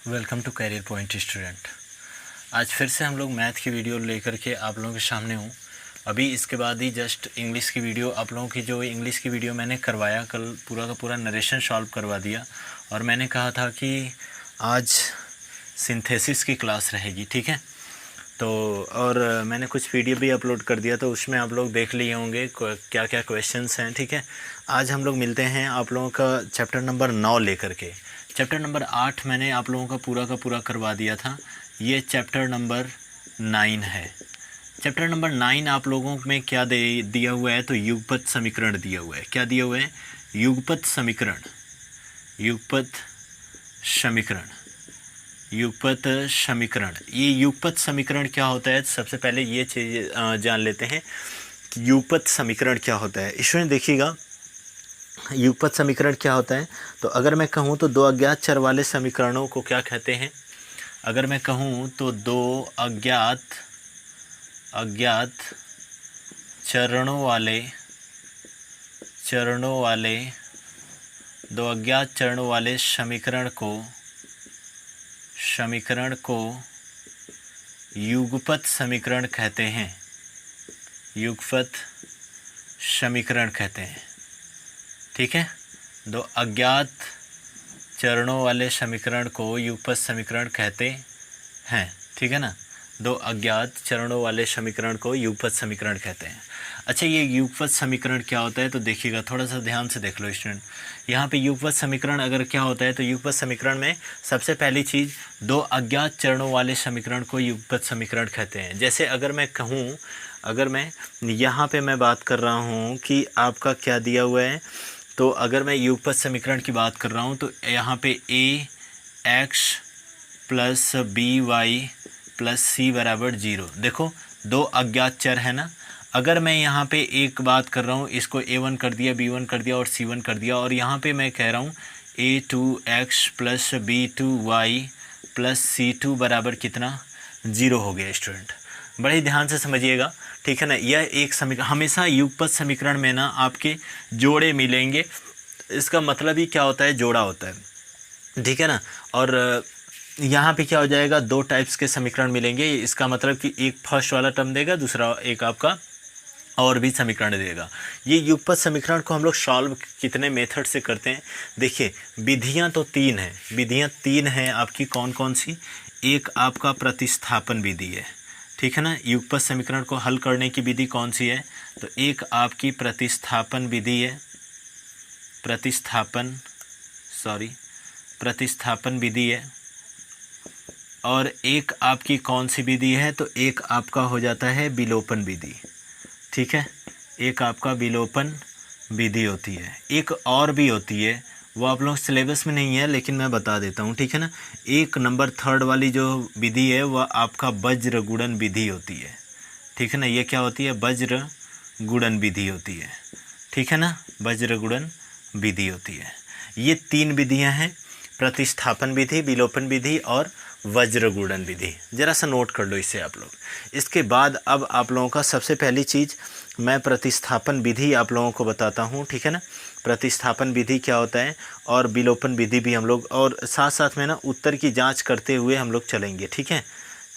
Welcome to Career Point student. आज फिर से हम लोग मैथ की वीडियो लेकर के आप लोगों के सामने हूँ। अभी इसके बाद ही जस्ट इंग्लिश की वीडियो आप लोगों की जो इंग्लिश की वीडियो मैंने करवाया, कल पूरा का पूरा नरेशन सॉल्व करवा दिया और मैंने कहा था कि आज सिंथेसिस की क्लास रहेगी, ठीक है। तो और मैंने कुछ वीडियो भी अपलोड कर दिया, तो उसमें आप लोग देख लिए होंगे क्या क्या क्वेश्चंस हैं, ठीक है। आज हम लोग मिलते हैं आप लोगों का चैप्टर नंबर 9 लेकर के। चैप्टर नंबर 8 मैंने आप लोगों का पूरा करवा दिया था। ये चैप्टर नंबर 9 है। चैप्टर नंबर 9 आप लोगों में क्या दिया हुआ है, तो युगपत समीकरण दिया हुआ है। क्या दिया हुआ है? युगपत समीकरण। युगपत समीकरण। युगपत समीकरण। ये युगपत समीकरण क्या होता है, सबसे पहले ये चीज़ जान लेते हैं कि युगपत समीकरण क्या होता है। इसमें देखिएगा युगपत समीकरण क्या होता है। तो अगर मैं कहूँ तो दो अज्ञात चर वाले समीकरणों को क्या कहते हैं? अगर मैं कहूँ तो दो अज्ञात चरणों वाले समीकरण को युगपत समीकरण कहते हैं। युगपत समीकरण कहते हैं, ठीक है। दो अज्ञात चरणों वाले समीकरण को युगपत समीकरण कहते हैं, ठीक है ना। दो अज्ञात चरणों वाले समीकरण को युगपत समीकरण कहते हैं। अच्छा, ये युगपत समीकरण क्या होता है, तो देखिएगा, थोड़ा सा ध्यान से देख लो स्टूडेंट। यहाँ पे युगपत समीकरण अगर क्या होता है, तो युगपत समीकरण में सबसे पहली चीज़, दो अज्ञात चरणों वाले समीकरण को युगपत समीकरण कहते हैं। जैसे अगर मैं कहूँ, अगर मैं यहाँ पे मैं बात कर रहा हूँ कि आपका क्या दिया हुआ है, तो अगर मैं युगपत समीकरण की बात कर रहा हूँ तो यहाँ पे ax प्लस by प्लस सी बराबर 0। देखो, दो अज्ञात चर है ना। अगर मैं यहाँ पे एक बात कर रहा हूँ, इसको a1 कर दिया, b1 कर दिया और c1 कर दिया, और यहाँ पे मैं कह रहा हूँ a2x plus b2y plus c2 बराबर कितना? 0 हो गया स्टूडेंट। बड़े ध्यान से समझिएगा, ठीक है ना। यह एक समीकरण, हमेशा युगपत समीकरण में ना आपके जोड़े मिलेंगे। इसका मतलब ही क्या होता है? जोड़ा होता है, ठीक है ना। और यहाँ पे क्या हो जाएगा, दो टाइप्स के समीकरण मिलेंगे। इसका मतलब कि एक फर्स्ट वाला टर्म देगा, दूसरा एक आपका और भी समीकरण देगा। ये युगपत समीकरण को हम लोग सॉल्व कितने मेथड से करते हैं? देखिए, विधियाँ तो 3 हैं। विधियाँ 3 हैं आपकी, कौन कौन सी? एक आपका प्रतिस्थापन विधि है, ठीक है ना। युगपत समीकरण को हल करने की विधि कौन सी है? तो एक आपकी प्रतिस्थापन विधि है, प्रतिस्थापन विधि है। और एक आपकी कौन सी विधि है? तो एक आपका हो जाता है विलोपन विधि, ठीक है। एक आपका विलोपन विधि होती है। एक और भी होती है, वो आप लोग सिलेबस में नहीं है, लेकिन मैं बता देता हूँ, ठीक है ना। एक नंबर 3 वाली जो विधि है वह आपका वज्र गुणन विधि होती है, ठीक है ना। ये क्या होती है? वज्र गुणन विधि होती है, ठीक है ना। वज्र गुणन विधि होती है। ये 3 विधियाँ हैं, प्रतिस्थापन विधि, विलोपन विधि और वज्र गुणन विधि। जरा सा नोट कर लो इसे आप लोग। इसके बाद अब आप लोगों का सबसे पहली चीज़, मैं प्रतिस्थापन विधि आप लोगों को बताता हूँ, ठीक है ना। प्रतिस्थापन विधि क्या होता है और विलोपन विधि भी हम लोग, और साथ साथ में ना उत्तर की जांच करते हुए हम लोग चलेंगे, ठीक है।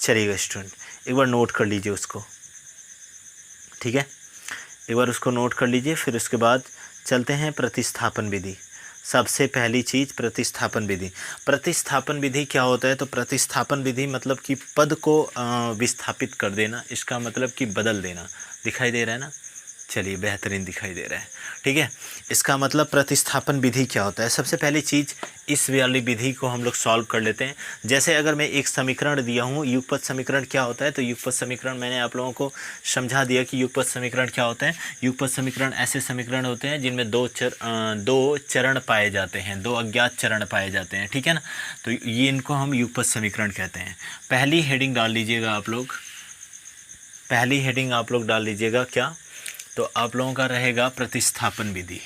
चलिएगा स्टूडेंट, एक बार नोट कर लीजिए उसको, ठीक है। एक बार उसको नोट कर लीजिए, फिर उसके बाद चलते हैं प्रतिस्थापन विधि। सबसे पहली चीज़ प्रतिस्थापन विधि। प्रतिस्थापन विधि क्या होता है? तो प्रतिस्थापन विधि मतलब कि पद को विस्थापित कर देना, इसका मतलब कि बदल देना। दिखाई दे रहा है ना? चलिए, बेहतरीन दिखाई दे रहा है, ठीक है। इसका मतलब प्रतिस्थापन विधि क्या होता है? सबसे पहली चीज़, इस वाली विधि को हम लोग सॉल्व कर लेते हैं। जैसे अगर मैं एक समीकरण दिया हूँ, युगपत समीकरण क्या होता है, तो युगपत समीकरण मैंने आप लोगों को समझा दिया कि युगपत समीकरण क्या होता है। युगपत समीकरण ऐसे समीकरण होते हैं जिनमें दो चरण पाए जाते हैं, दो अज्ञात चरण पाए जाते हैं, ठीक है ना। तो ये इनको हम युगपत समीकरण कहते हैं। पहली हेडिंग डाल लीजिएगा आप लोग, पहली हेडिंग आप लोग डाल लीजिएगा क्या, तो आप लोगों का रहेगा प्रतिस्थापन विधि।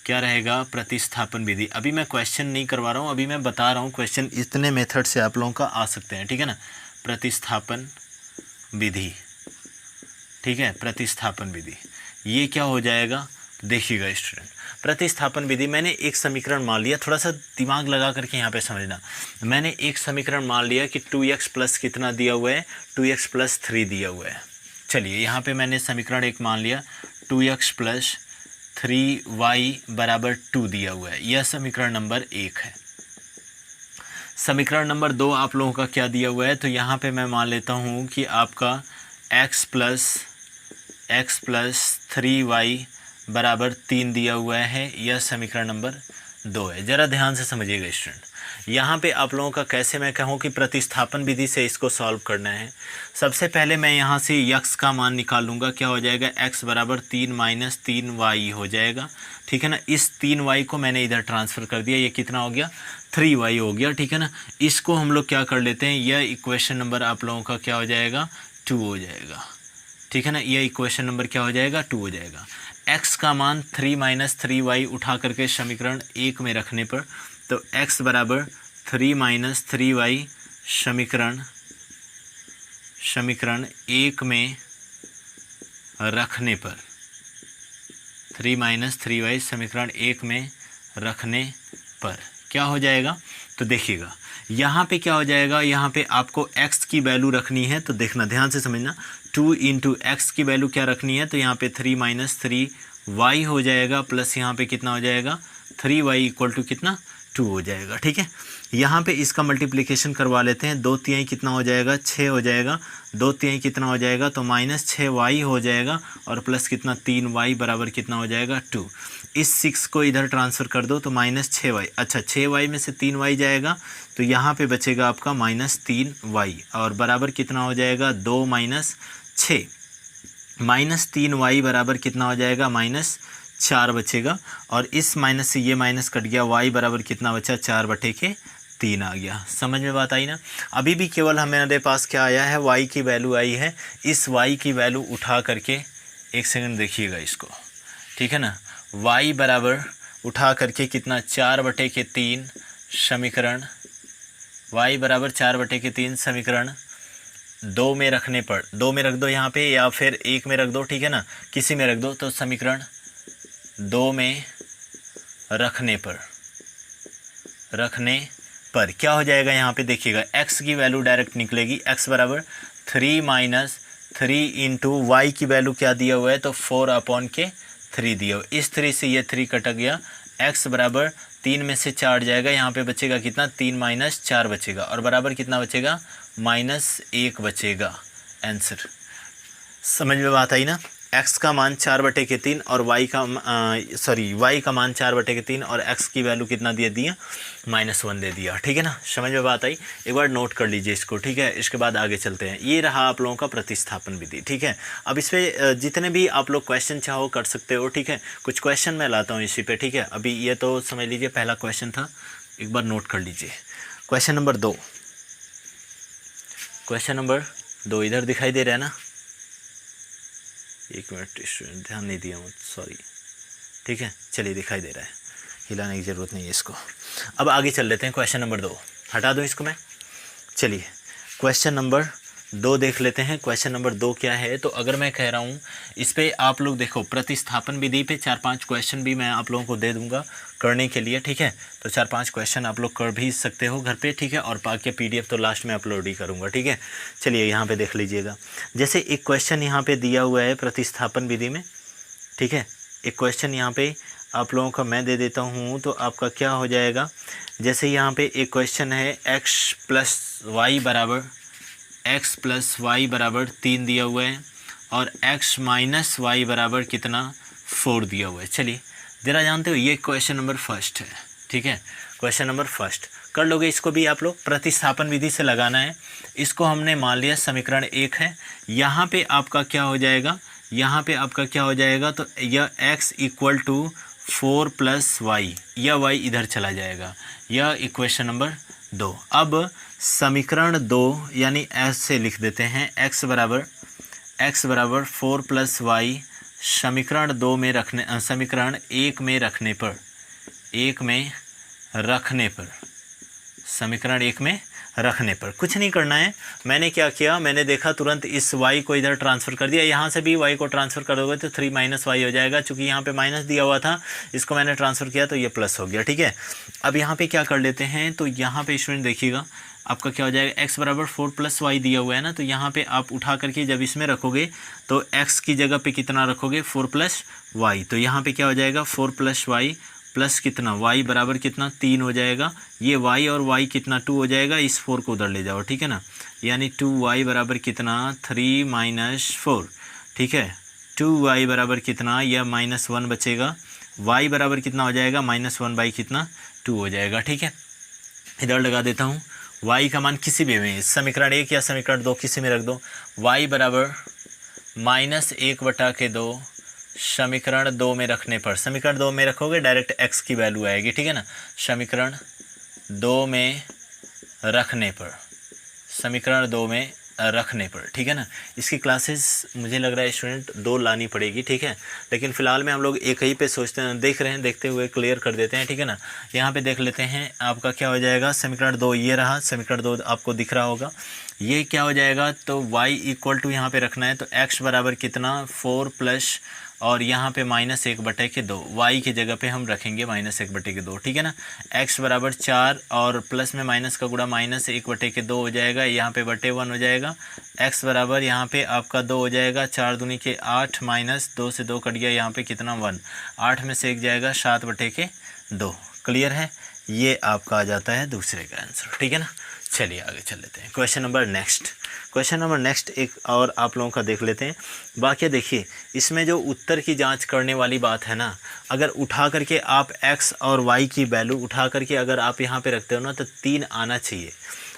क्या रहेगा? प्रतिस्थापन विधि। अभी मैं क्वेश्चन नहीं करवा रहा हूँ, अभी मैं बता रहा हूँ क्वेश्चन इतने मेथड से आप लोगों का आ सकते हैं, ठीक है ना। प्रतिस्थापन विधि, ठीक है, प्रतिस्थापन विधि। ये क्या हो जाएगा, देखिएगा स्टूडेंट, प्रतिस्थापन विधि, मैंने एक समीकरण मान लिया, थोड़ा सा दिमाग लगा करके यहाँ पे समझना। मैंने एक समीकरण मान लिया कि 2x प्लस कितना दिया हुआ है, 2x प्लस 3 दिया हुआ है। चलिए यहाँ पे मैंने समीकरण एक मान लिया, 2x प्लस 3y बराबर 2 दिया हुआ है। यह समीकरण नंबर 1 है। समीकरण नंबर 2 आप लोगों का क्या दिया हुआ है, तो यहाँ पे मैं मान लेता हूँ कि आपका x प्लस 3y बराबर 3 दिया हुआ है। यह समीकरण नंबर 2 है। ज़रा ध्यान से समझिएगा स्टूडेंट, यहाँ पे आप लोगों का कैसे मैं कहूँ कि प्रतिस्थापन विधि से इसको सॉल्व करना है। सबसे पहले मैं यहाँ से x का मान निकाल लूँगा। क्या हो जाएगा, x बराबर 3 माइनस 3y हो जाएगा, ठीक है ना। इस 3y को मैंने इधर ट्रांसफ़र कर दिया, ये कितना हो गया, 3y हो गया, ठीक है ना। इसको हम लोग क्या कर लेते हैं, यह इक्वेशन नंबर आप लोगों का क्या हो जाएगा, 2 हो जाएगा, ठीक है ना। यह इक्वेशन नंबर क्या हो जाएगा, 2 हो जाएगा। x का मान 3 माइनस 3y उठा करके समीकरण 1 में रखने पर, तो x बराबर 3 माइनस 3y समीकरण 1 में रखने पर, 3 माइनस 3y समीकरण 1 में रखने पर क्या हो जाएगा, तो देखिएगा यहाँ पे क्या हो जाएगा, यहाँ पे आपको x की वैल्यू रखनी है, तो देखना ध्यान से समझना। 2 इंटू एक्स की वैल्यू क्या रखनी है, तो यहाँ पे 3 माइनस 3y हो जाएगा, प्लस यहाँ पे कितना हो जाएगा, 3y इक्वल टू कितना, 2 हो जाएगा, ठीक है। यहाँ पे इसका मल्टीप्लिकेशन करवा लेते हैं। 2 तिहाई कितना हो जाएगा, 6 हो जाएगा। 2 तिहाई कितना हो जाएगा, तो माइनस 6y हो जाएगा, और प्लस कितना, 3y बराबर कितना हो जाएगा, 2। इस 6 को इधर ट्रांसफ़र कर दो, तो माइनस 6y, अच्छा 6y में से 3y जाएगा, तो यहाँ पे बचेगा आपका माइनस 3y, और बराबर कितना हो जाएगा, 2 माइनस 6, माइनस 3y बराबर कितना हो जाएगा, माइनस 4 बचेगा, और इस माइनस से ये माइनस कट गया, y बराबर कितना बचा, 4/3 आ गया। समझ में बात आई ना। अभी भी केवल हमारे पास क्या आया है, y की वैल्यू आई है। इस y की वैल्यू उठा करके, एक सेकंड देखिएगा इसको, ठीक है ना। y बराबर उठा करके कितना, 4/3 समीकरण, y बराबर 4/3 समीकरण 2 में रखने पर, 2 में रख दो यहाँ पे, या फिर 1 में रख दो, ठीक है ना, किसी में रख दो। तो समीकरण 2 में रखने पर क्या हो जाएगा, यहाँ पे देखिएगा x की वैल्यू डायरेक्ट निकलेगी। x बराबर 3 माइनस 3 इंटू वाई की वैल्यू क्या दिया हुआ है, तो 4/3 दिया हुआ। इस 3 से ये 3 कट गया, x बराबर 3 में से 4 जाएगा, यहाँ पे बचेगा कितना, 3 माइनस 4 बचेगा, और बराबर कितना बचेगा, -1 बचेगा आंसर। समझ में बात आई ना। x का मान 4/3 और y का मान 4/3 और x की वैल्यू कितना दे दिया, -1 दे दिया, ठीक है ना। समझ में बात आई, एक बार नोट कर लीजिए इसको, ठीक है। इसके बाद आगे चलते हैं। ये रहा आप लोगों का प्रतिस्थापन विधि, ठीक है। अब इस पर जितने भी आप लोग क्वेश्चन चाहो कर सकते हो, ठीक है। कुछ क्वेश्चन मैं लाता हूँ इसी पे, ठीक है। अभी ये तो समझ लीजिए पहला क्वेश्चन था, एक बार नोट कर लीजिए। क्वेश्चन नंबर 2, क्वेश्चन नंबर 2 इधर दिखाई दे रहा है ना, एक मिनट स्टूडेंट ध्यान नहीं दिया, सॉरी, ठीक है। चलिए दिखाई दे रहा है, हिलाने की ज़रूरत नहीं है इसको। अब आगे चल लेते हैं। क्वेश्चन नंबर 2 हटा दो इसको मैं। चलिए क्वेश्चन नंबर 2 देख लेते हैं। क्वेश्चन नंबर 2 क्या है, तो अगर मैं कह रहा हूँ इस पर आप लोग देखो, प्रतिस्थापन विधि पे 4-5 क्वेश्चन भी मैं आप लोगों को दे दूंगा करने के लिए, ठीक है। तो 4-5 क्वेश्चन आप लोग कर भी सकते हो घर पे, ठीक है। और बाकी PDF तो लास्ट में अपलोड ही करूँगा, ठीक है। चलिए यहाँ पे देख लीजिएगा। जैसे एक क्वेश्चन यहाँ पे दिया हुआ है प्रतिस्थापन विधि में, ठीक है। एक क्वेश्चन यहाँ पे आप लोगों का मैं दे देता हूँ, तो आपका क्या हो जाएगा। जैसे यहाँ पे एक क्वेश्चन है, x प्लस वाई बराबर 3 दिया हुआ है, और x माइनस वाई बराबर कितना, 4 दिया हुआ है। चलिए ज़रा जानते हो, ये क्वेश्चन नंबर फर्स्ट है, ठीक है। क्वेश्चन नंबर फर्स्ट कर लोगे, इसको भी आप लोग प्रतिस्थापन विधि से लगाना है। इसको हमने मान लिया समीकरण 1 है। यहाँ पे आपका क्या हो जाएगा, यहाँ पे आपका क्या हो जाएगा, तो यह x equal to 4 plus Y, यह y इधर चला जाएगा। यह इक्वेशन नंबर 2। अब समीकरण 2 यानी ऐसे लिख देते हैं, x बराबर 4 प्लस वाई समीकरण 2 में रखने, समीकरण 1 में रखने पर, समीकरण 1 में रखने पर। कुछ नहीं करना है, मैंने क्या किया, मैंने देखा तुरंत इस y को इधर ट्रांसफ़र कर दिया, यहाँ से भी y को ट्रांसफ़र कर दोगे तो 3 - y हो जाएगा। चूँकि यहाँ पे माइनस दिया हुआ था, इसको मैंने ट्रांसफ़र किया तो ये प्लस हो गया। ठीक है, अब यहाँ पे क्या कर लेते हैं, तो यहाँ पे स्टूडेंट देखिएगा आपका क्या हो जाएगा, x बराबर 4 + y दिया हुआ है ना, तो यहाँ पे आप उठा करके जब इसमें रखोगे तो x की जगह पे कितना रखोगे, 4 + y, तो यहाँ पे क्या हो जाएगा 4 + y प्लस कितना y बराबर कितना 3 हो जाएगा। ये y और y कितना 2 हो जाएगा, इस 4 को उधर ले जाओ। ठीक है ना, यानी 2y बराबर कितना 3 - 4। ठीक है, 2y बराबर कितना, यह -1 बचेगा, y बराबर कितना हो जाएगा -1 / कितना 2 हो जाएगा। ठीक है, इधर लगा देता हूँ, y का मान किसी भी में, समीकरण 1 या समीकरण 2 किसी में रख दो, y बराबर -1/2 समीकरण 2 में रखने पर, समीकरण 2 में रखोगे डायरेक्ट x की वैल्यू आएगी। ठीक है ना, समीकरण 2 में रखने पर, समीकरण 2 में रखने पर। ठीक है ना, इसकी क्लासेस मुझे लग रहा है स्टूडेंट 2 लानी पड़ेगी। ठीक है, लेकिन फ़िलहाल में हम लोग एक ही पे सोचते हैं, देख रहे हैं, देखते हुए क्लियर कर देते हैं। ठीक है ना, यहाँ पे देख लेते हैं आपका क्या हो जाएगा, समीकरण 2 ये रहा, समीकरण 2 आपको दिख रहा होगा, ये क्या हो जाएगा, तो y = यहाँ पे रखना है, तो x बराबर कितना 4 प्लस और यहाँ पे -1/2, y की जगह पे हम रखेंगे -1/2। ठीक है ना, x बराबर 4 और प्लस में माइनस का गुणा -1/2 हो जाएगा, यहाँ पे /1 हो जाएगा। x बराबर यहाँ पे आपका 2 हो जाएगा, 4 दूनी के 8 -2 से 2 कट गया, यहाँ पे कितना 1, 8 में से 1 जाएगा 7/2। क्लियर है, ये आपका आ जाता है दूसरे का आंसर। ठीक है ना, चलिए आगे चल लेते हैं। क्वेश्चन नंबर नेक्स्ट एक और आप लोगों का देख लेते हैं। बाकी देखिए, इसमें जो उत्तर की जांच करने वाली बात है ना, अगर उठा करके आप x और y की वैल्यू उठा करके अगर आप यहाँ पे रखते हो ना, तो 3 आना चाहिए।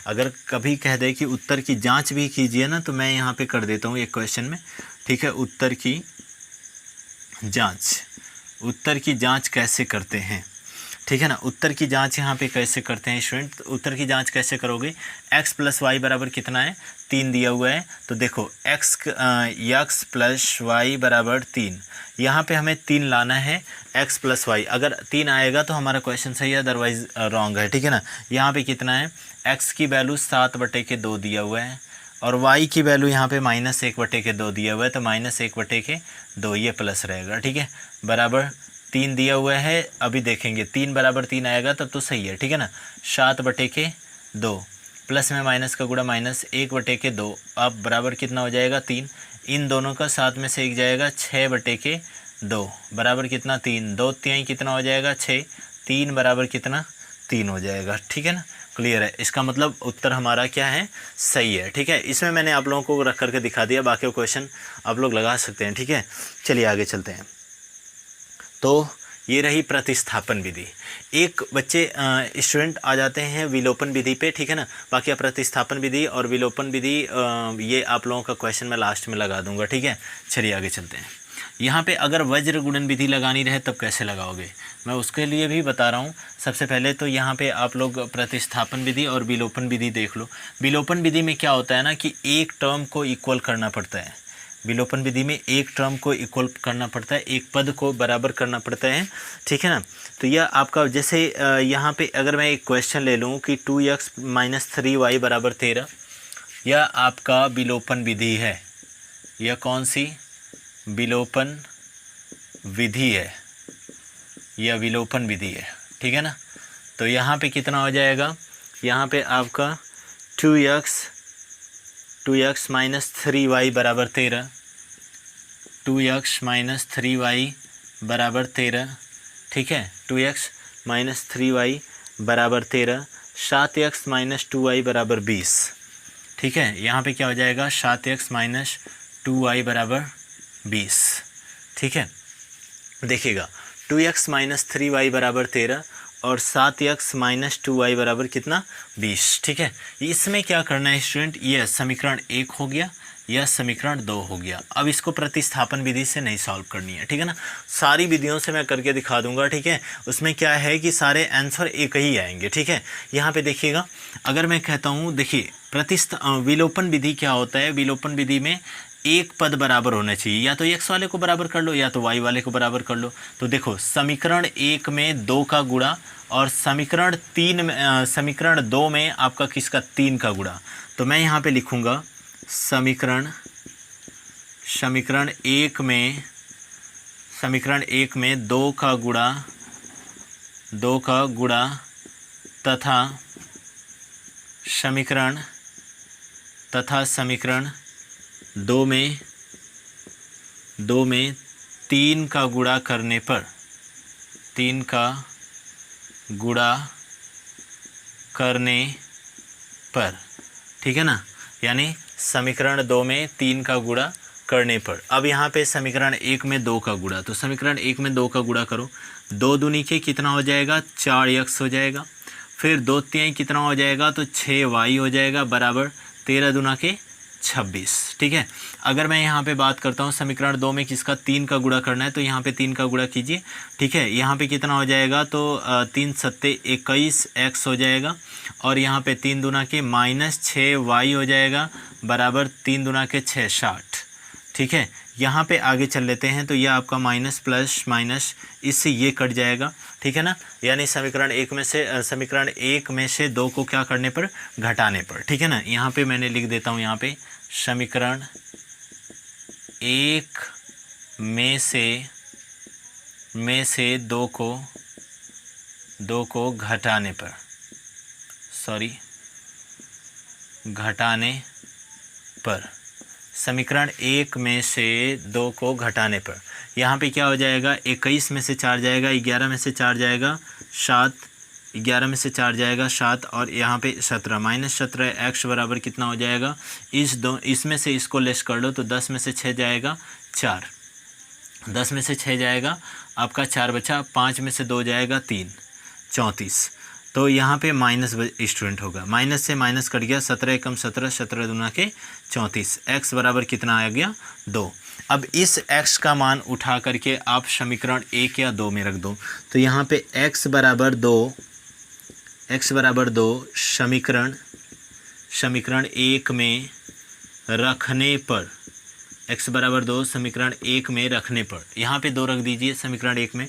अगर कभी कह दे कि उत्तर की जांच भी कीजिए ना, तो मैं यहाँ पे कर देता हूँ एक क्वेश्चन में। ठीक है, उत्तर की जांच कैसे करते हैं। ठीक है ना, उत्तर की जांच यहाँ पे कैसे करते हैं स्टूडेंट, उत्तर की जांच कैसे करोगे, x + y बराबर कितना है 3 दिया हुआ है, तो देखो x + y बराबर 3, यहाँ पे हमें 3 लाना है, x + y, अगर 3 आएगा तो हमारा क्वेश्चन सही है, अदरवाइज रॉन्ग है। ठीक है ना, यहाँ पे कितना है, x की वैल्यू 7/2 दिया हुआ है और y की वैल्यू यहाँ पे -1/2 दिया हुआ है, तो -1/2 ये प्लस रहेगा। ठीक है, बराबर 3 दिया हुआ है, अभी देखेंगे 3 बराबर 3 आएगा तब तो सही है। ठीक है ना, 7/2 प्लस में माइनस का गुणा -1/2, अब बराबर कितना हो जाएगा 3, इन दोनों का 7 में से 1 जाएगा 6/2 बराबर कितना 3, 2 3 कितना हो जाएगा 6, 3 बराबर कितना 3 हो जाएगा। ठीक है ना, क्लियर है, इसका मतलब उत्तर हमारा क्या है, सही है। ठीक है, इसमें मैंने आप लोगों को रख करके दिखा दिया, बाकी क्वेश्चन आप लोग लगा सकते हैं। ठीक है, चलिए आगे चलते हैं। तो ये रही प्रतिस्थापन विधि। एक बच्चे स्टूडेंट आ जाते हैं विलोपन विधि पे। ठीक है ना, बाकी प्रतिस्थापन विधि और विलोपन विधि ये आप लोगों का क्वेश्चन मैं लास्ट में लगा दूंगा। ठीक है, चलिए आगे चलते हैं। यहाँ पे अगर वज्र गुणन विधि लगानी रहे तब कैसे लगाओगे, मैं उसके लिए भी बता रहा हूँ। सबसे पहले तो यहाँ पे आप लोग प्रतिस्थापन विधि और विलोपन विधि देख लो। विलोपन विधि में क्या होता है ना कि एक टर्म को इक्वल करना पड़ता है। विलोपन विधि में एक टर्म को इक्वल करना पड़ता है, एक पद को बराबर करना पड़ता है। ठीक है ना, तो यह आपका जैसे यहाँ पे अगर मैं एक क्वेश्चन ले लूँ कि 2x - 3y बराबर 13, यह आपका विलोपन विधि है। यह कौन सी विलोपन विधि है, यह विलोपन विधि है। ठीक है ना, तो यहाँ पे कितना हो जाएगा, यहाँ पे आपका 2x - 3y बराबर 13, 2x - 3y बराबर 13। ठीक है, 2x - 3y बराबर 13, 7x - 2y बराबर 20। ठीक है, यहाँ पे क्या हो जाएगा 7x - 2y बराबर 20। ठीक है, देखिएगा 2x - 3y बराबर 13 और 7x - 2y बराबर कितना 20। ठीक है, इसमें क्या करना है स्टूडेंट, यह समीकरण 1 हो गया, यह समीकरण 2 हो गया। अब इसको प्रतिस्थापन विधि से नहीं सॉल्व करनी है। ठीक है ना, सारी विधियों से मैं करके दिखा दूंगा। ठीक है, उसमें क्या है कि सारे आंसर एक ही आएंगे। ठीक है, यहाँ पे देखिएगा, अगर मैं कहता हूँ, देखिए विलोपन विधि क्या होता है, विलोपन विधि में एक पद बराबर होना चाहिए, या तो x वाले को बराबर कर लो या तो y वाले को बराबर कर लो। तो देखो समीकरण 1 में 2 का गुणा और समीकरण 2 में आपका किसका 3 का गुणा। तो मैं यहाँ पे लिखूँगा समीकरण 1 में 2 का गुणा तथा समीकरण 2 में 3 का गुणा करने पर, ठीक है ना, यानी समीकरण 2 में 3 का गुणा करने पर। अब यहाँ पे समीकरण 1 में 2 का गुणा, तो समीकरण 1 में 2 का गुणा करो, 2 दूनी के कितना हो जाएगा 4x हो जाएगा, फिर 2 तिहाई कितना हो जाएगा तो 6y हो जाएगा बराबर 13 दूना के 26। ठीक है, अगर मैं यहाँ पे बात करता हूँ समीकरण 2 में किसका 3 का गुणा करना है, तो यहाँ पे 3 का गुणा कीजिए। ठीक है, यहाँ पे कितना हो जाएगा तो 3 सत्ते 21x हो जाएगा, और यहाँ पे 3 दूना के -6y हो जाएगा बराबर 3 दूना के 6 60। ठीक है, यहाँ पे आगे चल लेते हैं, तो यह आपका माइनस प्लस माइनस इससे ये कट जाएगा। ठीक है ना, यानी समीकरण 1 में से 2 को क्या करने पर, घटाने पर। ठीक है ना, यहाँ पे मैंने लिख देता हूँ, यहाँ पे समीकरण 1 में से 2 को घटाने पर, समीकरण 1 में से 2 को घटाने पर यहाँ पे क्या हो जाएगा, 21 में से 4 जाएगा, 11 में से 4 जाएगा 7, 11 में से 4 जाएगा 7, और यहाँ पे 17 -17 x बराबर कितना हो जाएगा, इसमें से इसको लेस कर लो, तो 10 में से 6 जाएगा 4, 10 में से 6 जाएगा आपका 4 बचा, 5 में से 2 जाएगा 3, 34। तो यहाँ पे माइनस स्टूडेंट होगा, माइनस से माइनस कट गया, 17 कम 17, 17 दूना के 34, x बराबर कितना आ गया 2। अब इस x का मान उठा करके आप समीकरण 1 या 2 में रख दो, तो यहाँ पे x बराबर 2 समीकरण 1 में रखने पर, x बराबर 2 समीकरण 1 में रखने पर, यहाँ पे 2 रख दीजिए समीकरण 1 में,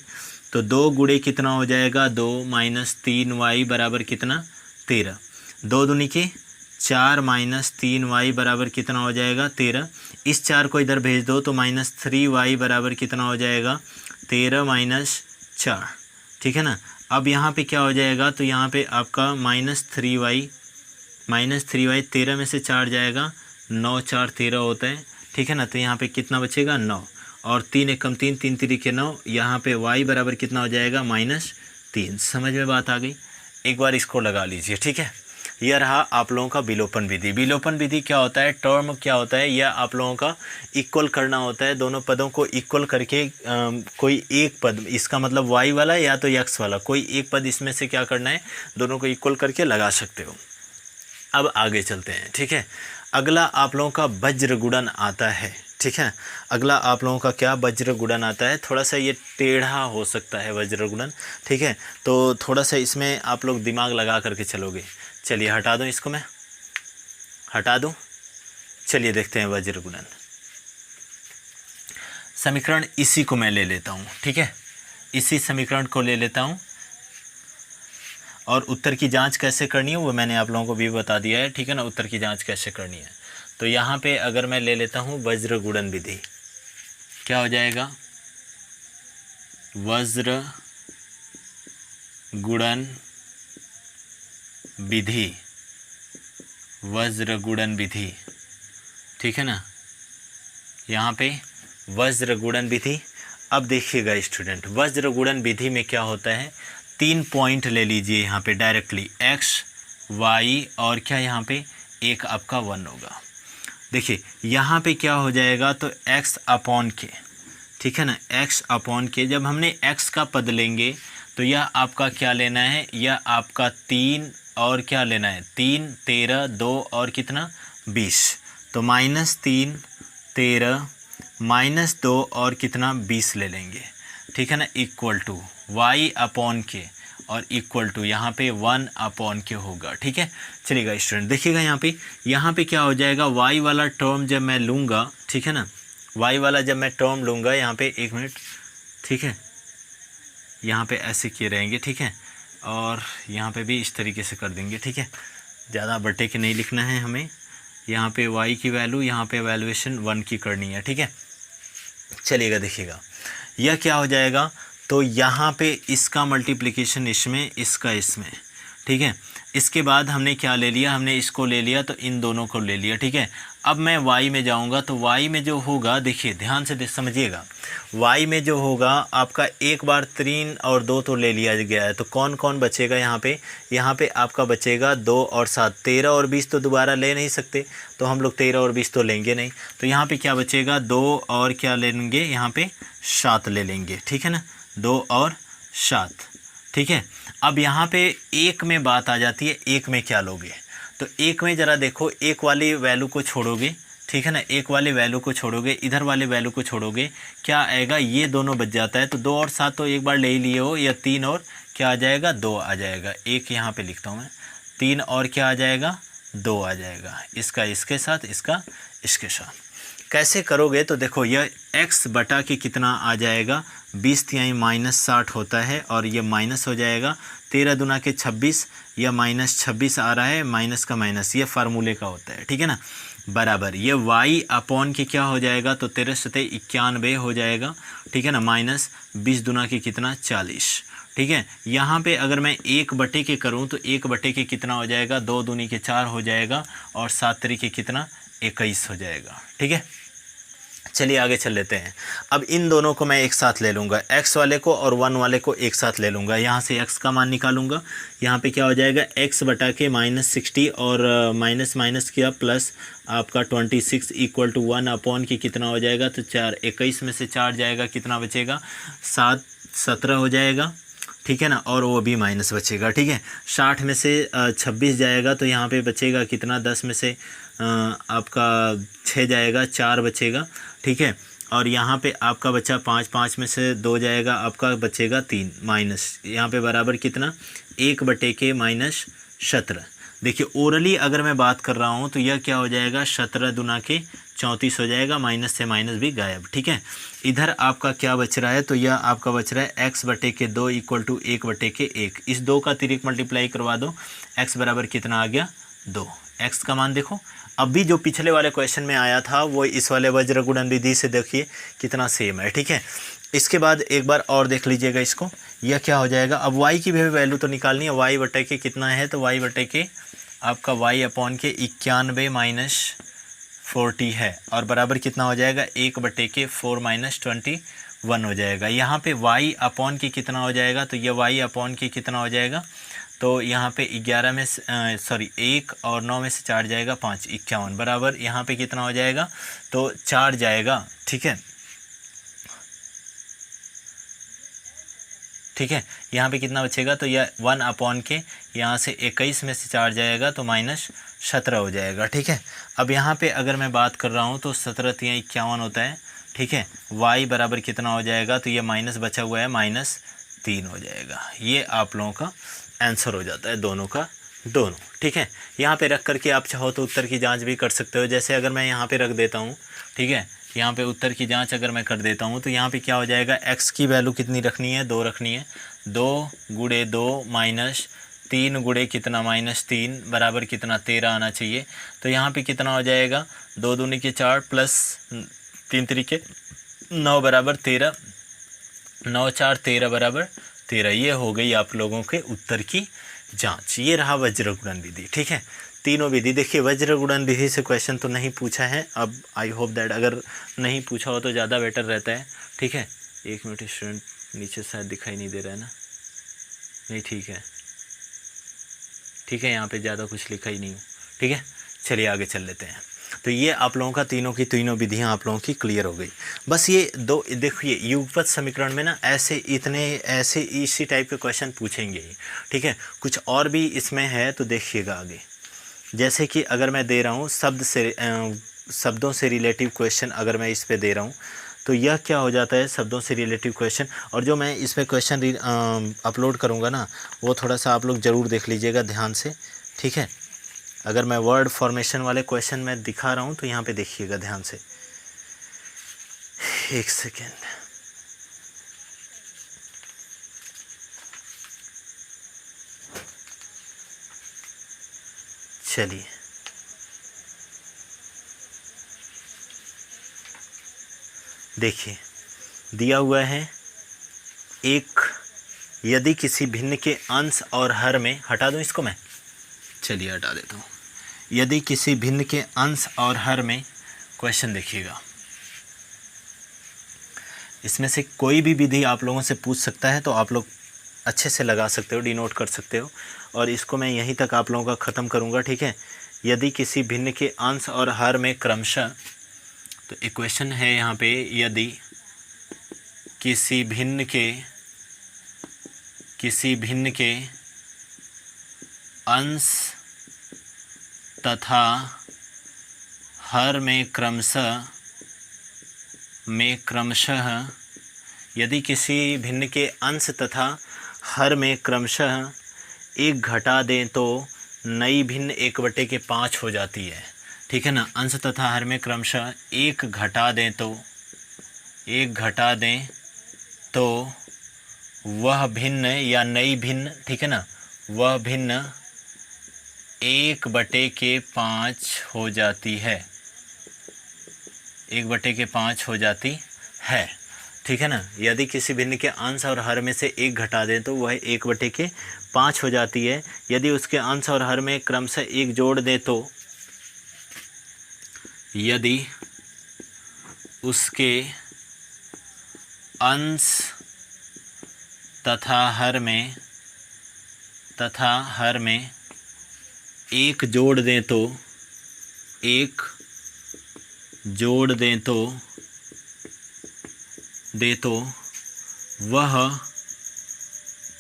तो 2 गुणे कितना हो जाएगा 2 -3y बराबर कितना 13, 2 दूनी के 4 -3y बराबर कितना हो जाएगा 13, इस 4 को इधर भेज दो तो -3y बराबर कितना हो जाएगा 13 - 4। ठीक है ना, अब यहाँ पे क्या हो जाएगा, तो यहाँ पे आपका -3y 13 में से 4 जाएगा 9, 4 13 होता है। ठीक है ना, तो यहाँ पे कितना बचेगा 9, और 3 एक कम 3, 3 3 के 9, यहाँ पे y बराबर कितना हो जाएगा -3। समझ में बात आ गई, एक बार इसको लगा लीजिए। ठीक है, यह रहा आप लोगों का विलोपन विधि। विलोपन विधि क्या होता है, टर्म क्या होता है, यह आप लोगों का इक्वल करना होता है, दोनों पदों को इक्वल करके कोई एक पद, इसका मतलब y वाला या तो x वाला, कोई एक पद इसमें से क्या करना है, दोनों को इक्वल करके लगा सकते हो। अब आगे चलते हैं। ठीक है, अगला आप लोगों का वज्र गुणन आता है। ठीक है, अगला आप लोगों का क्या वज्र गुणन आता है, थोड़ा सा ये टेढ़ा हो सकता है वज्र गुणन। ठीक है, तो थोड़ा सा इसमें आप लोग दिमाग लगा करके चलोगे। चलिए हटा दूं, इसको मैं हटा दूं, चलिए देखते हैं वज्र गुणन। समीकरण इसी को मैं ले लेता हूं। ठीक है, इसी समीकरण को ले लेता हूं, और उत्तर की जांच कैसे करनी है वो मैंने आप लोगों को भी बता दिया है। ठीक है ना, उत्तर की जांच कैसे करनी है। तो यहाँ पे अगर मैं ले लेता हूँ वज्र गुणन विधि, क्या हो जाएगा, वज्र गुणन विधि, वज्र गुणन विधि। ठीक है ना, यहाँ पे वज्र गुणन विधि। अब देखिएगा स्टूडेंट, वज्र गुणन विधि में क्या होता है, 3 पॉइंट ले लीजिए यहाँ पे डायरेक्टली, x y और क्या यहाँ पे एक आपका 1 होगा। देखिए यहाँ पे क्या हो जाएगा, तो x अपॉन के, ठीक है ना, x अपॉन के, जब हमने x का पद लेंगे तो यह आपका क्या लेना है, यह आपका 3 और क्या लेना है 3 13 2 और कितना 20, तो -3 13 -2 और कितना 20 ले लेंगे। ठीक है ना, इक्वल टू y अपॉन के और इक्वल टू यहाँ पे 1 अपॉन के होगा। ठीक है, चलिएगा स्टूडेंट देखिएगा यहाँ पे क्या हो जाएगा, y वाला टर्म जब मैं लूँगा, ठीक ठीक है ना। y वाला जब मैं टर्म लूँगा यहाँ पे, 1 मिनट, ठीक है, यहाँ पे ऐसे किए रहेंगे, ठीक है, और यहाँ पे भी इस तरीके से कर देंगे, ठीक है, ज़्यादा बटे के नहीं लिखना है हमें। यहाँ पे y की वैल्यू, यहाँ पे वैल्यूएशन 1 की करनी है, ठीक है। चलिएगा देखिएगा यह क्या हो जाएगा, तो यहाँ पे इसका मल्टीप्लिकेशन इसमें, इसका इसमें, ठीक है। इसके बाद हमने क्या ले लिया, हमने इसको ले लिया तो इन दोनों को ले लिया, ठीक है। अब मैं y में जाऊँगा तो y में जो होगा, देखिए ध्यान से समझिएगा, y में जो होगा आपका एक बार 3 और 2 तो ले लिया गया है, तो कौन कौन बचेगा यहाँ पे, यहाँ पे आपका बचेगा 2 और 7, 13 और 20 तो दोबारा ले नहीं सकते, तो हम लोग 13 और 20 तो लेंगे नहीं, तो यहाँ पे क्या बचेगा, 2 और क्या लेंगे, यहाँ पे 7 ले लेंगे, ठीक है ना, 2 और 7, ठीक है। अब यहाँ पे एक में बात आ जाती है, एक में क्या लोगे, तो एक में ज़रा देखो, एक वाली वैल्यू को छोड़ोगे, ठीक है ना, एक वाले वैल्यू को छोड़ोगे, इधर वाले वैल्यू को छोड़ोगे, क्या आएगा, ये दोनों बच जाता है, तो 2 और 7 तो एक बार ले ही लिए हो, या 3 और क्या आ जाएगा, 2 आ जाएगा, एक यहाँ पे लिखता हूँ मैं, 3 और क्या आ जाएगा, 2 आ जाएगा, इसका इसके साथ, इसका इसके साथ। कैसे करोगे, तो देखो यह x बटा के कितना आ जाएगा, 20 तिहाई -60 होता है, और ये माइनस हो जाएगा, 13 दूना के 26, या -26 आ रहा है, माइनस का माइनस, ये फार्मूले का होता है, ठीक है ना, बराबर ये y अपॉन के क्या हो जाएगा, तो 13 सतह 91 हो जाएगा, ठीक है ना, माइनस 20 दूना के कितना, 40, ठीक है। यहाँ पे अगर मैं 1 बटे के करूँ तो 1 बटे के कितना हो जाएगा, 2 दूनी के 4 हो जाएगा, और 7 तरीके कितना, 21 हो जाएगा, ठीक है। चलिए आगे चल लेते हैं। अब इन दोनों को मैं एक साथ ले लूँगा, x वाले को और 1 वाले को एक साथ ले लूँगा, यहाँ से x का मान निकालूंगा, यहाँ पे क्या हो जाएगा, x बटा के -60 और माइनस माइनस किया प्लस आपका 26 इक्वल टू 1 अपॉन के कितना हो जाएगा, तो 4, 21 में से 4 जाएगा, कितना बचेगा, 7, 17 हो जाएगा, ठीक है ना, और वो भी माइनस बचेगा, ठीक है। 60 में से 26 जाएगा, तो यहाँ पे बचेगा कितना, 10 में से आपका 6 जाएगा, 4 बचेगा, ठीक है, और यहाँ पे आपका बचा 5, 5 में से 2 जाएगा, आपका बचेगा 3, माइनस यहाँ पे बराबर कितना, 1 बटे के -17। देखिए ओरली अगर मैं बात कर रहा हूँ तो यह क्या हो जाएगा, 17 दूना के 34 हो जाएगा, माइनस से माइनस भी गायब, ठीक है। इधर आपका क्या बच रहा है, तो यह आपका बच रहा है x बटे के 2 इक्वल टू 1 बटे के 1, इस 2 का अतिरिक्त मल्टीप्लाई करवा दो, x बराबर कितना आ गया, 2। x का मान देखो, अभी जो पिछले वाले क्वेश्चन में आया था वो इस वाले वज्र गुणन विधि से देखिए कितना सेम है, ठीक है। इसके बाद एक बार और देख लीजिएगा इसको, यह क्या हो जाएगा, अब y की भी वैल्यू तो निकालनी है, y बटे के कितना है, तो y बटे के आपका y अपॉन के 91 माइनस 40 है, और बराबर कितना हो जाएगा, 1 बटे के 4 माइनस 21 हो जाएगा। यहाँ पे y अपॉन के कितना हो जाएगा, तो यह y अपॉन के कितना हो जाएगा, तो यहाँ पे 11 में सॉरी 1 और 9 में से 4 जाएगा, 5, 51 बराबर यहाँ पे कितना हो जाएगा, तो 4 जाएगा, ठीक है, ठीक है। यहाँ पे कितना बचेगा, तो यह 1 अपॉन के यहाँ से 21 में से 4 जाएगा, तो -17 हो जाएगा, ठीक है। अब यहाँ पे अगर मैं बात कर रहा हूँ तो 17 तिहाई 51 होता है, ठीक है। y बराबर कितना हो जाएगा, तो ये माइनस बचा हुआ है, -3 हो जाएगा। ये आप लोगों का आंसर हो जाता है, दोनों का दोनों, ठीक है। यहाँ पे रख करके आप चाहो तो उत्तर की जांच भी कर सकते हो, जैसे अगर मैं यहाँ पे रख देता हूँ, ठीक है, यहाँ पे उत्तर की जांच अगर मैं कर देता हूँ तो यहाँ पे क्या हो जाएगा, x की वैल्यू कितनी रखनी है, 2 रखनी है, 2 गुणे 2 माइनस 3 गुणे कितना, -3 बराबर कितना, 13 आना चाहिए। तो यहाँ पे कितना हो जाएगा, 2 दूनी के 4 प्लस 3 तरीके 9 बराबर 13, 9 4 13 बराबर 13। ये हो गई आप लोगों के उत्तर की जांच। ये रहा वज्र गुणन विधि, ठीक है। तीनों विधि देखिए, वज्र गुणन विधि से क्वेश्चन तो नहीं पूछा है, अब आई होप दैट अगर नहीं पूछा हो तो ज़्यादा बेटर रहता है, ठीक है। 1 मिनट, स्टूडेंट नीचे शायद दिखाई नहीं दे रहा है ना, नहीं ठीक है, ठीक है, यहाँ पे ज़्यादा कुछ लिखा ही नहीं, ठीक है। चलिए आगे चल लेते हैं। तो ये आप लोगों का तीनों की तीनों विधियाँ आप लोगों की क्लियर हो गई। बस ये दो देखिए, युगपत समीकरण में ना ऐसे इसी टाइप के क्वेश्चन पूछेंगे ही, ठीक है। कुछ और भी इसमें है तो देखिएगा आगे, जैसे कि अगर मैं दे रहा हूँ शब्दों से रिलेटिव क्वेश्चन, अगर मैं इस पे दे रहा हूँ तो यह क्या हो जाता है, शब्दों से रिलेटिव क्वेश्चन। और जो मैं इस पर क्वेश्चन अपलोड करूँगा ना, वो थोड़ा सा आप लोग ज़रूर देख लीजिएगा ध्यान से, ठीक है। अगर मैं वर्ड फॉर्मेशन वाले क्वेश्चन में दिखा रहा हूँ तो यहाँ पे देखिएगा ध्यान से, एक सेकेंड, चलिए देखिए, दिया हुआ है एक, यदि किसी भिन्न के अंश और हर में, हटा दूं इसको मैं, चलिए हटा देता हूँ। यदि किसी भिन्न के अंश और हर में, क्वेश्चन देखिएगा, इसमें से कोई भी विधि आप लोगों से पूछ सकता है, तो आप लोग अच्छे से लगा सकते हो, डिनोट कर सकते हो, और इसको मैं यहीं तक आप लोगों का ख़त्म करूँगा, ठीक है। यदि किसी भिन्न के अंश और हर में क्रमशः, तो इक्वेशन है यहाँ पे, यदि किसी भिन्न के अंश तथा हर में क्रमशः, यदि किसी भिन्न के अंश तथा हर में क्रमशः एक घटा दें तो नई भिन्न 1/5 हो जाती है, ठीक है ना। अंश तथा हर में क्रमशः एक घटा दें तो वह भिन्न या नई भिन्न, ठीक है ना, वह भिन्न 1/5 हो जाती है, 1/5 हो जाती है, ठीक है ना। यदि किसी भिन्न के अंश और हर में से एक घटा दें तो वह 1/5 हो जाती है। यदि उसके अंश और हर में क्रमशः एक जोड़ दें तो, यदि उसके अंश तथा हर में एक जोड़ दें तो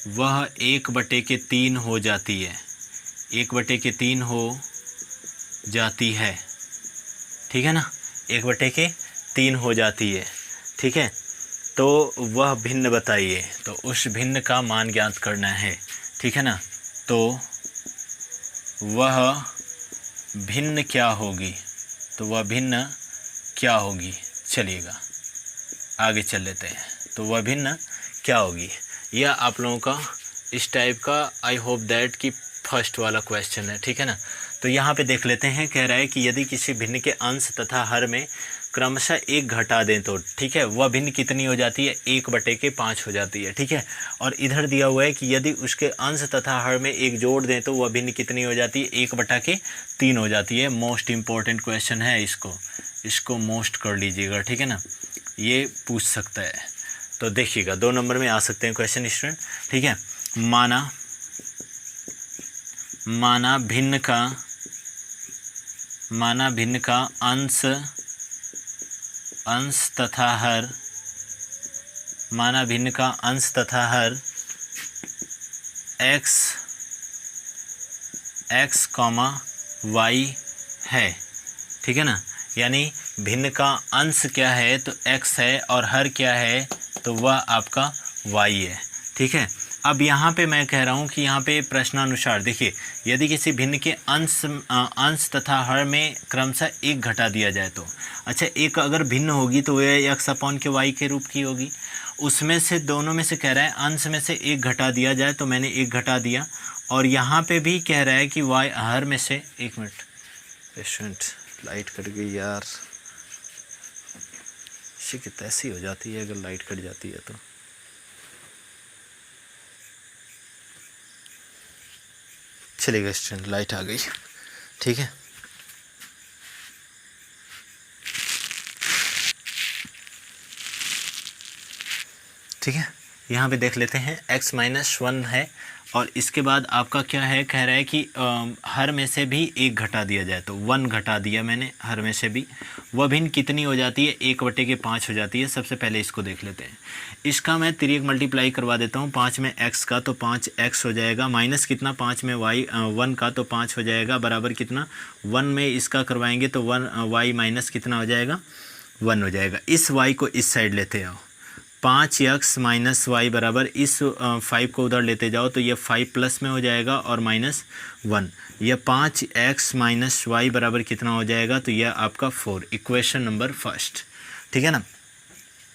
वह 1/3 हो जाती है, 1/3 हो जाती है, ठीक है ना, 1/3 हो जाती है, ठीक है। तो वह भिन्न बताइए, तो उस भिन्न का मान ज्ञात करना है, ठीक है ना। तो वह भिन्न क्या होगी, चलिएगा आगे चल लेते हैं। तो वह भिन्न क्या होगी, यह आप लोगों का इस टाइप का, आई होप दैट कि फर्स्ट वाला क्वेश्चन है, ठीक है ना। तो यहाँ पे देख लेते हैं, कह रहा है कि यदि किसी भिन्न के अंश तथा हर में क्रमशः एक घटा दें तो, ठीक है, वह भिन्न कितनी हो जाती है, 1/5 हो जाती है, ठीक है। और इधर दिया हुआ है कि यदि उसके अंश तथा हर में एक जोड़ दें तो वह भिन्न कितनी हो जाती है, 1/3 हो जाती है। मोस्ट इम्पॉर्टेंट क्वेश्चन है, इसको मोस्ट कर लीजिएगा, ठीक है ना, ये पूछ सकता है। तो देखिएगा 2 नंबर में आ सकते हैं क्वेश्चन स्टूडेंट, ठीक है। माना भिन्न का अंश तथा हर, माना भिन्न का अंश तथा हर x, y है, ठीक है ना। यानी भिन्न का अंश क्या है, तो x है, और हर क्या है, तो वह आपका y है, ठीक है। अब यहाँ पे मैं कह रहा हूँ कि यहाँ पे प्रश्नानुसार देखिए, यदि किसी भिन्न के अंश तथा हर में क्रमशः एक घटा दिया जाए तो, अच्छा, एक अगर भिन्न होगी तो वह x/y के रूप की होगी। उसमें से दोनों में से कह रहा है अंश में से एक घटा दिया जाए, तो मैंने एक घटा दिया, और यहाँ पे भी कह रहा है कि y हर में से, एक मिनट पेशेंट, लाइट कट गई यार, शिकायत ऐसी हो जाती है अगर लाइट कट जाती है तो। चलिएगा स्टूडेंट, लाइट आ गई, ठीक है। ठीक है, यहाँ पे देख लेते हैं x-1 है, और इसके बाद आपका क्या है, कह रहा है कि हर में से भी एक घटा दिया जाए, तो 1 घटा दिया मैंने हर में से भी, वह भिन्न कितनी हो जाती है, 1/5 हो जाती है। सबसे पहले इसको देख लेते हैं, इसका मैं 3 मल्टीप्लाई करवा देता हूँ, 5 में x का तो 5x हो जाएगा, माइनस कितना 5 में y 1 का तो 5 हो जाएगा, बराबर कितना 1 में इसका करवाएंगे तो 1 y माइनस कितना हो जाएगा, 1 हो जाएगा। इस y को इस साइड लेते आओ, 5x माइनस वाई बराबर, इस 5 को उधर लेते जाओ तो ये 5 प्लस में हो जाएगा और -1, यह 5x माइनस वाई बराबर कितना हो जाएगा, तो यह आपका 4, इक्वेशन नंबर फर्स्ट, ठीक है ना।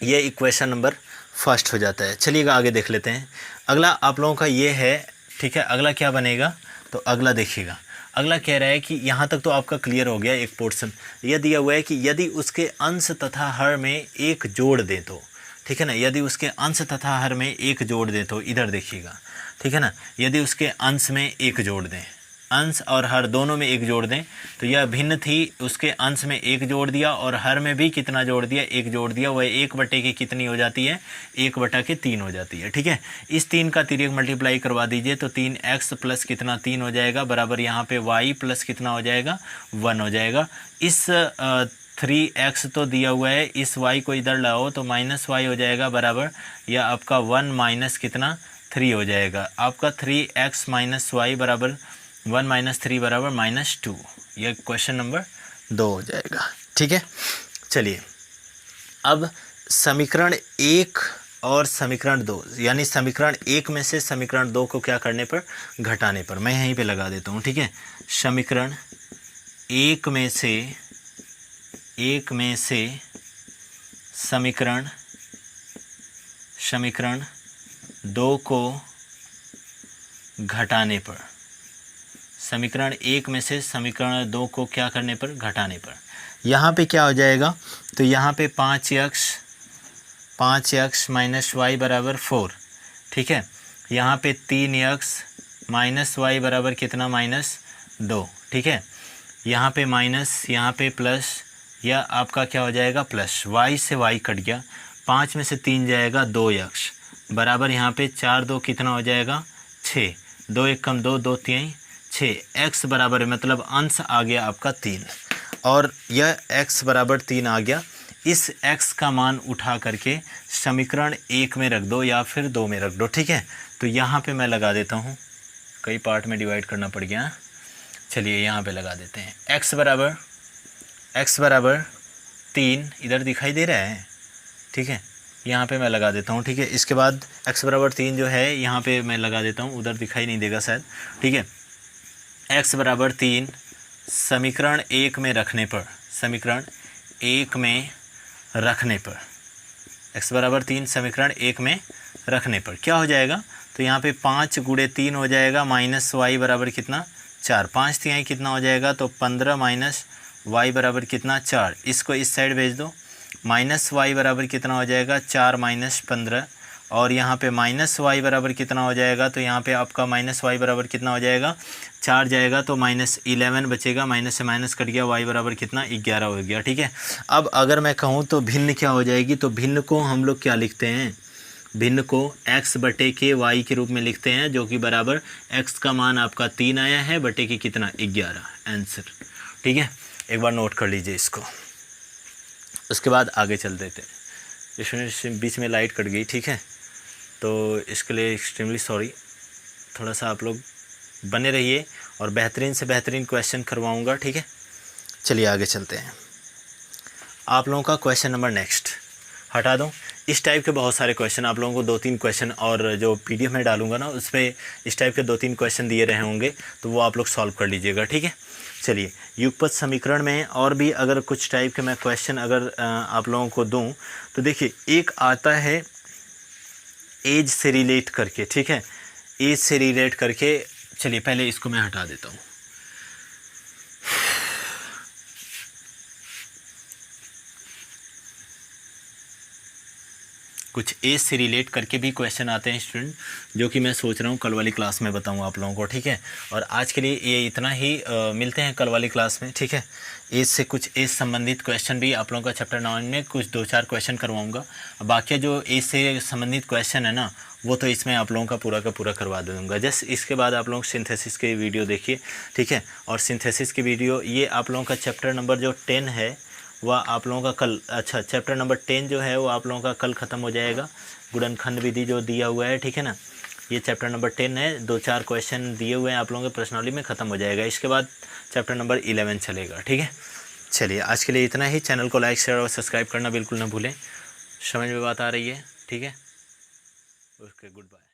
ये इक्वेशन नंबर फर्स्ट हो जाता है। चलिएगा आगे देख लेते हैं। अगला आप लोगों का ये है, ठीक है। अगला क्या बनेगा, तो अगला देखिएगा। अगला कह रहा है कि यहाँ तक तो आपका क्लियर हो गया एक पोर्शन। यह दिया हुआ है कि यदि उसके अंश तथा हर में एक जोड़ दें तो, ठीक है ना, यदि उसके अंश तथा हर में एक जोड़ दें तो, इधर देखिएगा, ठीक है ना, यदि उसके अंश में एक जोड़ दें, अंश और हर दोनों में एक जोड़ दें, तो यह भिन्न थी, उसके अंश में एक जोड़ दिया और हर में भी कितना जोड़ दिया, एक जोड़ दिया, वह 1 की कितनी हो जाती है, 1/3 हो जाती है, ठीक है। इस 3 का तिर्यक मल्टीप्लाई करवा दीजिए तो 3x प्लस कितना 3 हो जाएगा, बराबर यहाँ पे y प्लस कितना हो जाएगा 1 हो जाएगा। इस 3x तो दिया हुआ है, इस y को इधर लाओ तो -y हो जाएगा, बराबर यह आपका 1 माइनस कितना 3 हो जाएगा। आपका 3x माइनस वाई बराबर 1 माइनस 3 बराबर -2। यह क्वेश्चन नंबर 2 हो जाएगा, ठीक है। चलिए अब समीकरण 1 और समीकरण 2, यानी समीकरण 1 में से समीकरण 2 को क्या करने पर, घटाने पर। मैं यहीं पे लगा देता हूँ, ठीक है। समीकरण 1 में से समीकरण 2 को घटाने पर, समीकरण 1 में से समीकरण 2 को क्या करने पर, घटाने पर। यहाँ पे क्या हो जाएगा, तो यहाँ पे 5x माइनस वाई बराबर 4, ठीक है। यहाँ पे 3x माइनस वाई बराबर कितना, -2, ठीक है। यहाँ पे माइनस, यहाँ पे प्लस, या आपका क्या हो जाएगा प्लस, y से y कट गया, 5 में से 3 जाएगा 2x बराबर यहाँ पे 4 2 कितना हो जाएगा 6, 2 1 कम 2 2 3 6, x बराबर मतलब अंश आ गया आपका 3, और यह x बराबर 3 आ गया। इस x का मान उठा करके समीकरण 1 में रख दो या फिर 2 में रख दो, ठीक है। तो यहाँ पे मैं लगा देता हूँ, कई पार्ट में डिवाइड करना पड़ गया। चलिए यहाँ पे लगा देते हैं, x बराबर 3 इधर दिखाई दे रहा है, ठीक है। यहाँ पे मैं लगा देता हूँ, ठीक है। इसके बाद x बराबर 3 जो है यहाँ पे मैं लगा देता हूँ, उधर दिखाई नहीं देगा शायद, ठीक है। x बराबर 3 समीकरण 1 में रखने पर, समीकरण 1 में रखने पर, x बराबर 3 समीकरण 1 में रखने पर क्या हो जाएगा, तो यहाँ पे 5 गुणे 3 हो जाएगा, माइनस y बराबर कितना 4, 5 तिहाई कितना हो जाएगा, तो 15 माइनस y बराबर कितना 4, इसको इस साइड भेज दो, माइनस y बराबर कितना हो जाएगा 4 माइनस 15, और यहाँ पे माइनस y बराबर कितना हो जाएगा, तो यहाँ पे आपका माइनस y बराबर कितना हो जाएगा 4 जाएगा, तो -11 बचेगा, माइनस से माइनस कट गया, y बराबर कितना 11 हो गया, ठीक है। अब अगर मैं कहूँ तो भिन्न क्या हो जाएगी, तो भिन्न को हम लोग क्या लिखते हैं, भिन्न को x बटे के y के रूप में लिखते हैं, जो कि बराबर x का मान आपका 3 आया है, बटे के कितना 11 आंसर, ठीक है। एक बार नोट कर लीजिए इसको, उसके बाद आगे चल देते हैं। इसमें बीच में लाइट कट गई, ठीक है, तो इसके लिए एक्सट्रीमली सॉरी। थोड़ा सा आप लोग बने रहिए और बेहतरीन से बेहतरीन क्वेश्चन करवाऊंगा, ठीक है। चलिए आगे चलते हैं। आप लोगों का क्वेश्चन नंबर नेक्स्ट हटा दूं। इस टाइप के बहुत सारे क्वेश्चन आप लोगों को 2-3 क्वेश्चन, और जो PDF में डालूंगा ना उस पर इस टाइप के 2-3 क्वेश्चन दिए रहे होंगे, तो वो आप लोग सॉल्व कर लीजिएगा, ठीक है। चलिए युगपत समीकरण में और भी अगर कुछ टाइप के मैं क्वेश्चन अगर आप लोगों को दूं, तो देखिए एक आता है एज से रिलेट करके, ठीक है, एज से रिलेट करके। चलिए पहले इसको मैं हटा देता हूँ। कुछ एज से रिलेट करके भी क्वेश्चन आते हैं स्टूडेंट, जो कि मैं सोच रहा हूँ कल वाली क्लास में बताऊँ आप लोगों को, ठीक है। और आज के लिए ये इतना ही, मिलते हैं कल वाली क्लास में, ठीक है। एज से कुछ एज संबंधित क्वेश्चन भी आप लोगों का चैप्टर 9 में कुछ 2-4 क्वेश्चन करवाऊँगा। बाकी जो एज से संबंधित क्वेश्चन है ना, वो तो इसमें आप लोगों का पूरा करवा दूँगा। जस्ट इसके बाद आप लोग सिंथेसिस के वीडियो देखिए, ठीक है। और सिंथेसिस की वीडियो ये आप लोगों का चैप्टर नंबर जो 10 है वह आप लोगों का कल, अच्छा चैप्टर नंबर 10 जो है वो आप लोगों का कल ख़त्म हो जाएगा। गुणनखंड विधि जो दिया हुआ है, ठीक है ना, ये चैप्टर नंबर 10 है, 2-4 क्वेश्चन दिए हुए हैं आप लोगों के पर्सनली में, ख़त्म हो जाएगा। इसके बाद चैप्टर नंबर 11 चलेगा, ठीक है। चलिए आज के लिए इतना ही। चैनल को लाइक शेयर और सब्सक्राइब करना बिल्कुल ना भूलें। समझ में बात आ रही है, ठीक है। Okay, good bye.